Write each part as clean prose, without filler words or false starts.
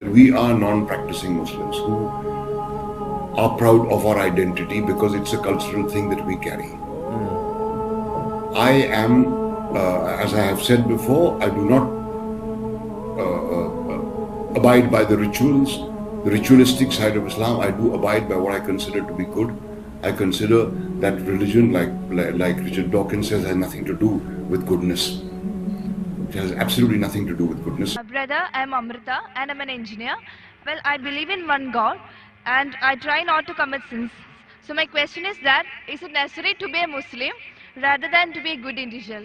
We are non-practicing Muslims who are proud of our identity because it's a cultural thing that we carry. I am, as I have said before, I do not abide by the rituals, the ritualistic side of Islam. I do abide by what I consider to be good. I consider that religion, like Richard Dawkins says, has nothing to do with goodness. It has absolutely nothing to do with goodness. Brother, I'm Amrita and I'm an engineer. Well, I believe in one God and I try not to commit sins. So my question is that, is it necessary to be a Muslim rather than to be a good individual?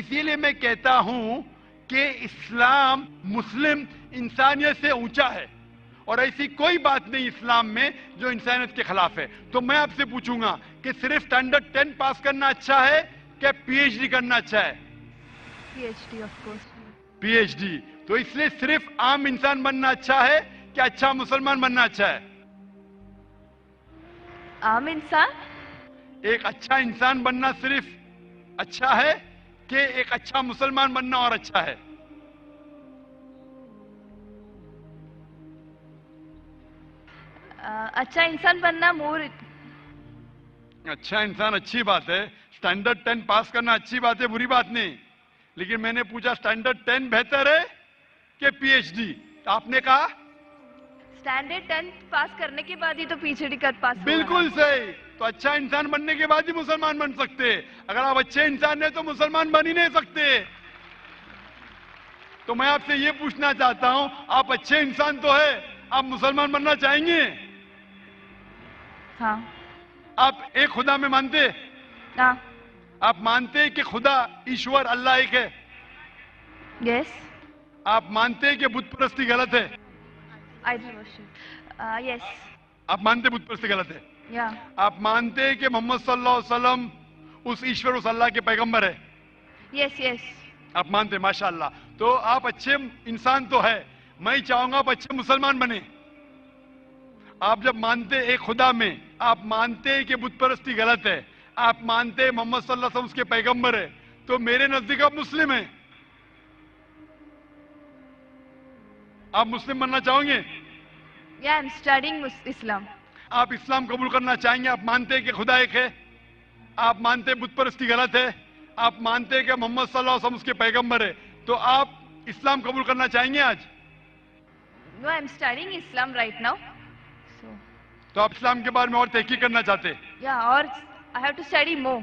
اسی لیے میں کہتا ہوں کہ اسلام مسلم انسانیت سے اونچا ہے اور ایسی کوئی بات نہیں اسلام میں جو انسانیت کے خلاف ہے. تو میں آپ سے پوچھوں گا کہ صرف اسٹینڈرڈ 10 پاس کرنا اچھا ہے کہ پی ایچ ڈی کرنا اچھا ہے؟ PhD of course. P H D. تو اس لیے صرف عام انسان بننا اچھا ہے کہ اچھا مسلمان بننا اچھا ہے؟ عام انسان. ایک اچھا انسان بننا صرف اچھا ہے کہ ایک اچھا مسلمان بننا اور اچھا ہے؟ اچھا انسان بننا مور. اچھا انسان اچھی بات ہے, اسٹینڈرڈ 10 پاس کرنا اچھی بات ہے, بری بات نہیں, لیکن میں نے پوچھا اسٹینڈرڈ 10 بہتر ہے کہ پی ایچ ڈی؟ تو آپ نے کہا اسٹینڈرڈ 10 پاس کرنے کے بعد ہی تو PhD کر پاس. بالکل صحیح. تو اچھا انسان بننے کے بعد ہی مسلمان بن سکتے. اگر آپ اچھے انسان ہیں تو مسلمان بن ہی نہیں سکتے. تو میں آپ سے یہ پوچھنا چاہتا ہوں, آپ اچھے انسان تو ہے, آپ مسلمان بننا چاہیں گے؟ ہاں. آپ ایک خدا میں مانتے؟ ہاں. آپ مانتے ہیں کہ خدا ایشور اللہ ایک ہے؟ یس. آپ مانتے ہیں کہ بت پرستی غلط ہے؟ Idol worship. یس. آپ مانتے بت پرستی غلط ہے؟ یا. آپ مانتے ہیں کہ محمد صلی اللہ علیہ وسلم اس ایشور اس اللہ کے پیغمبر ہے؟ یس یس. آپ مانتے؟ ماشاءاللہ. تو آپ اچھے انسان تو ہے, میں چاہوں گا آپ اچھے مسلمان بنے. آپ جب مانتے ایک خدا میں, آپ مانتے کہ بت پرستی غلط ہے, آپ مانتے محمد صلی اللہ علیہ وسلم اس کے پیغمبر ہے, تو میرے نزدیک آپ مسلم ہیں. آپ مسلم بننا چاہیں گے؟ یا آئی ایم اسٹڈینگ اسلام. آپ اسلام قبول کرنا چاہیں گے؟ آپ مانتے کہ خدا ایک ہے, آپ مانتے بت پرستی غلط ہے, آپ مانتے کہ محمد صلی اللہ علیہ وسلم اس کے پیغمبر ہے, تو آپ اسلام قبول کرنا چاہیں گے آج؟ No, I am studying Islam right now. تو آپ اسلام کے بارے میں اور تحقیق کرنا چاہتے ہیں؟ یا, اور آئی ہیو ٹو اسٹڈی مور.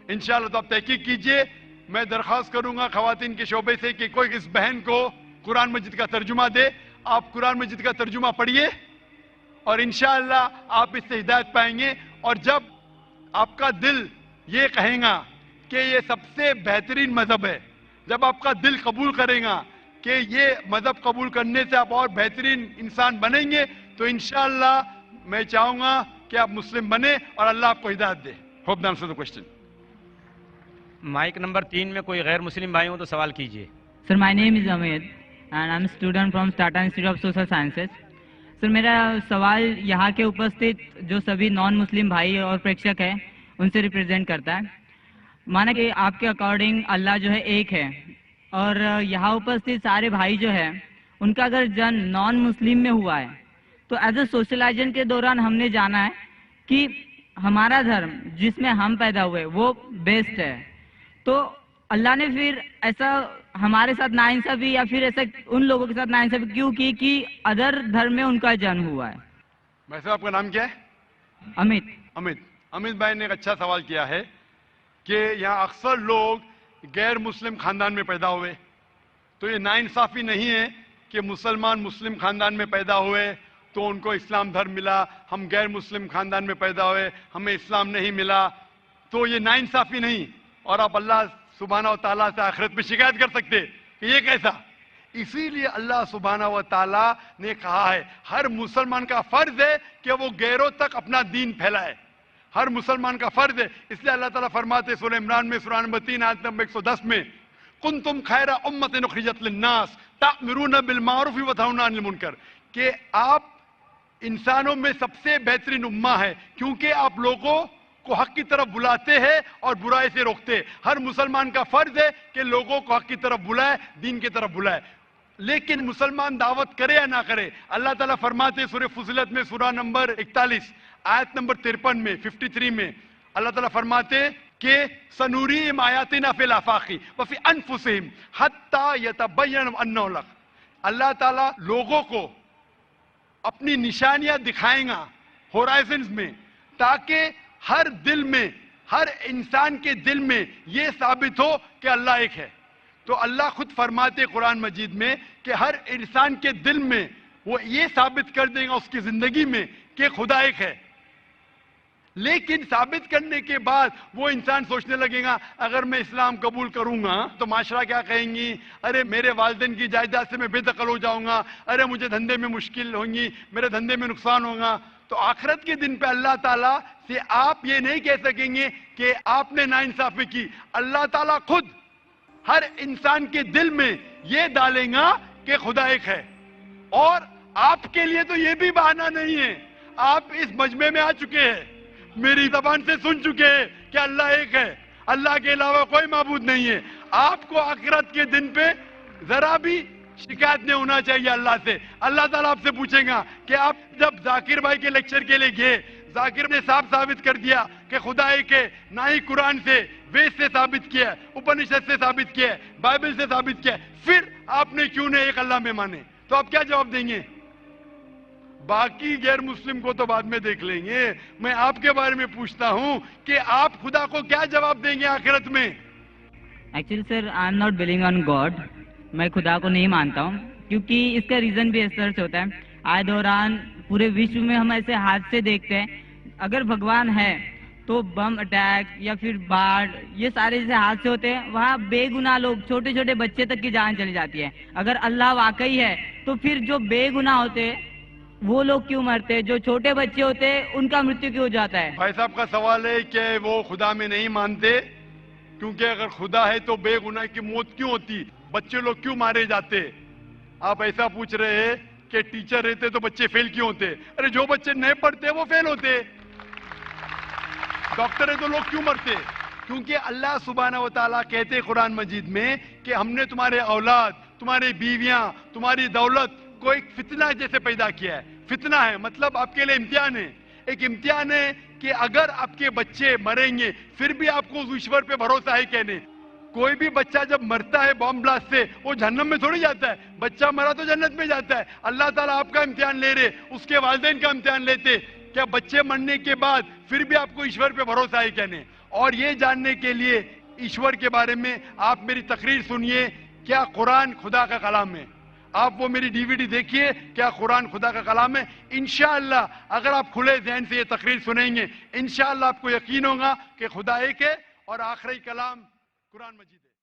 انشاءاللہ. تو آپ تحقیق کیجئے. میں درخواست کروں گا خواتین کے شعبے سے کہ کوئی اس بہن کو قرآن مجید کا ترجمہ دے. آپ قرآن مجید کا ترجمہ پڑھیے اور انشاءاللہ آپ اس سے ہدایت پائیں گے. اور جب آپ کا دل یہ کہیں گا کہ یہ سب سے بہترین مذہب ہے, جب آپ کا دل قبول کرے گا کہ یہ مذہب قبول کرنے سے آپ اور بہترین انسان بنیں گے, تو انشاءاللہ میں چاہوں گا کہ آپ مسلم بنے اور اللہ آپ کو ہدایت دے. Hope the answer the question. Mike number 3 میں کوئی غیر مسلم بھائی ہوں تو سوال کیجئے. سر, مائی name is Umeed and I am student from Tata Institute of Social Sciences. Sir, میرا سوال یہاں کے اپستھت جو سبھی نان مسلم بھائی اور پریکشک ہیں ان سے ریپرزینٹ کرتا ہے. مانا کہ آپ کے اکارڈنگ اللہ جو ہے ایک ہے, اور یہاں اپستھت سارے بھائی جو ہے ان کا اگر جنم نان مسلم میں ہوا ہے, تو ایز اے سوشلائزیشن کے دوران ہم نے جانا ہے کہ ہمارا دھرم جس میں ہم پیدا ہوئے وہ بیسٹ ہے, تو اللہ نے پھر ایسا ہمارے ساتھ ناانصافی یا پھر ایسا ان لوگوں کے ساتھ ناانصافی کیوں کی کہ ادر دھرم میں ان کا جنم ہوا ہے؟ ویسے آپ کا نام کیا ہے؟ امت. امت بھائی نے ایک اچھا سوال کیا ہے کہ یہاں اکثر لوگ غیر مسلم خاندان میں پیدا ہوئے, تو یہ ناانصافی نہیں ہے کہ مسلمان مسلم خاندان میں پیدا ہوئے تو ان کو اسلام دھرم ملا, ہم غیر مسلم خاندان میں پیدا ہوئے ہمیں اسلام نہیں ملا, تو یہ ناانصافی نہیں. اور آپ اللہ سبحانہ و تعالیٰ سے آخرت میں شکایت کر سکتے کہ یہ کیسا. اسی لیے اللہ سبحانہ و تعالیٰ نے کہا ہے ہر مسلمان کا فرض ہے کہ وہ غیروں تک اپنا دین پھیلائے, ہر مسلمان کا فرض ہے. اس لیے اللہ تعالیٰ فرماتے سورہ عمران میں سورہ نمبر 3 آیت نمبر 110 میں, کنتم خیر امۃ اخرجت للناس تأمرون بالمعروف وتنہون عن المنکر, کہ آپ انسانوں میں سب سے بہترین امہ ہے کیونکہ آپ لوگوں کو حق کی طرف بلاتے ہیں اور برائی سے روکتے. ہر مسلمان کا فرض ہے کہ لوگوں کو حق کی طرف بلائے, دین کی طرف بلائے. لیکن مسلمان دعوت کرے یا نہ کرے, اللہ تعالیٰ فرماتے سورہ فصلت میں سورہ نمبر 41 آیت نمبر 53 میں 53 میں اللہ تعالیٰ فرماتے کہ سنوریم آیاتنا فی الآفاق وفی انفسہم حتی یتبین انہ الحق. اللہ تعالیٰ لوگوں کو اپنی نشانیاں دکھائیں گا ہورائزنز میں, تاکہ ہر دل میں, ہر انسان کے دل میں یہ ثابت ہو کہ اللہ ایک ہے. تو اللہ خود فرماتے قرآن مجید میں کہ ہر انسان کے دل میں وہ یہ ثابت کر دے گا اس کی زندگی میں کہ خدا ایک ہے. لیکن ثابت کرنے کے بعد وہ انسان سوچنے لگے گا اگر میں اسلام قبول کروں گا تو معاشرہ کیا کہیں گی، ارے میرے والدین کی جائیداد سے میں بے دخل ہو جاؤں گا، ارے مجھے دھندے میں مشکل ہوں گی، میرے دھندے میں نقصان ہوگا. تو آخرت کے دن پہ اللہ تعالیٰ سے آپ یہ نہیں کہہ سکیں گے کہ آپ نے ناانصافی کی. اللہ تعالیٰ خود ہر انسان کے دل میں یہ ڈالیں گا کہ خدا ایک ہے. اور آپ کے لیے تو یہ بھی بہانہ نہیں ہے، آپ اس مجمع میں آ چکے ہیں، میری زبان سے سن چکے ہیں کہ اللہ ایک ہے، اللہ کے علاوہ کوئی معبود نہیں ہے. آپ کو آخرت کے دن پہ ذرا بھی شکایت نہیں ہونا چاہیے اللہ سے. اللہ تعالیٰ آپ سے پوچھے گا کہ آپ جب ذاکر بھائی کے لیکچر کے لیے گئے، ذاکر نے صاحب ثابت کر دیا کہ خدا ایک ہے، نہ ہی قرآن سے، وید سے ثابت کیا ہے، اپنشد سے ثابت کیا ہے، بائبل سے ثابت کیا ہے، پھر آپ نے کیوں نہیں ایک اللہ میں مانے؟ تو آپ کیا جواب دیں گے؟ باقی غیر مسلم کو تو بعد میں دیکھ لیں گے، میں آپ کے بارے میں پوچھتا ہوں کہ آپ خدا کو کیا جواب دیں گے آخرت میں؟ Actually sir I am not believing on God. میں خدا کو نہیں مانتا ہوں کیونکہ اس کا ریزن بھی اس طرح سے ہوتا ہے. آئے دوران پورے وشو میں ہم ایسے حادثے دیکھتے ہیں، اگر بھگوان ہے تو بم اٹیک یا پھر باڑھ، یہ سارے جیسے حادثے ہوتے ہیں، وہاں بے گناہ لوگ، چھوٹے چھوٹے بچے تک کی جان چلی جاتی ہے. اگر اللہ واقعی ہے تو پھر جو بے گناہ ہوتے وہ لوگ کیوں مرتے؟ جو چھوٹے بچے ہوتے ان کا مرتیو کیوں ہو جاتا ہے؟ بھائی صاحب کا سوال ہے کہ وہ خدا میں نہیں مانتے کیونکہ اگر خدا ہے تو بے گناہ کی موت کیوں ہوتی، بچے لوگ کیوں مارے جاتے؟ آپ ایسا پوچھ رہے ہیں کہ ٹیچر رہتے تو بچے فیل کیوں ہوتے؟ ارے جو بچے نہیں پڑھتے وہ فیل ہوتے. ڈاکٹر ہے تو لوگ کیوں مرتے؟ کیونکہ اللہ سبحانہ و تعالیٰ کہتے قرآن مجید میں کہ ہم نے تمہارے اولاد، تمہاری بیویاں، تمہاری دولت کو ایک فتنہ جیسے پیدا کیا ہے. فتنہ ہے مطلب آپ کے لیے امتحان ہے. ایک امتحان ہے کہ اگر آپ کے بچے مریں گے پھر بھی آپ کو ایشور پہ بھروسہ ہے کہ نہیں. کوئی بھی بچہ جب مرتا ہے بم بلاسٹ سے وہ جہنم میں تھوڑی جاتا ہے، بچہ مرا تو جنت میں جاتا ہے. اللہ تعالیٰ آپ کا امتحان لے رہے، اس کے والدین کا امتحان لیتے کیا بچے مرنے کے بعد پھر بھی آپ کو ایشور پہ بھروسہ ہے کہ نہیں. اور یہ جاننے کے لیے ایشور کے بارے میں آپ میری تقریر سنیے، کیا قرآن خدا کا کلام ہے. آپ وہ میری ڈی وی ڈی دیکھیے، کیا قرآن خدا کا کلام ہے. انشاءاللہ اگر آپ کھلے ذہن سے یہ تقریر سنیں گے انشاءاللہ آپ کو یقین ہوگا کہ خدا ایک ہے اور آخری کلام قرآن مجید ہے.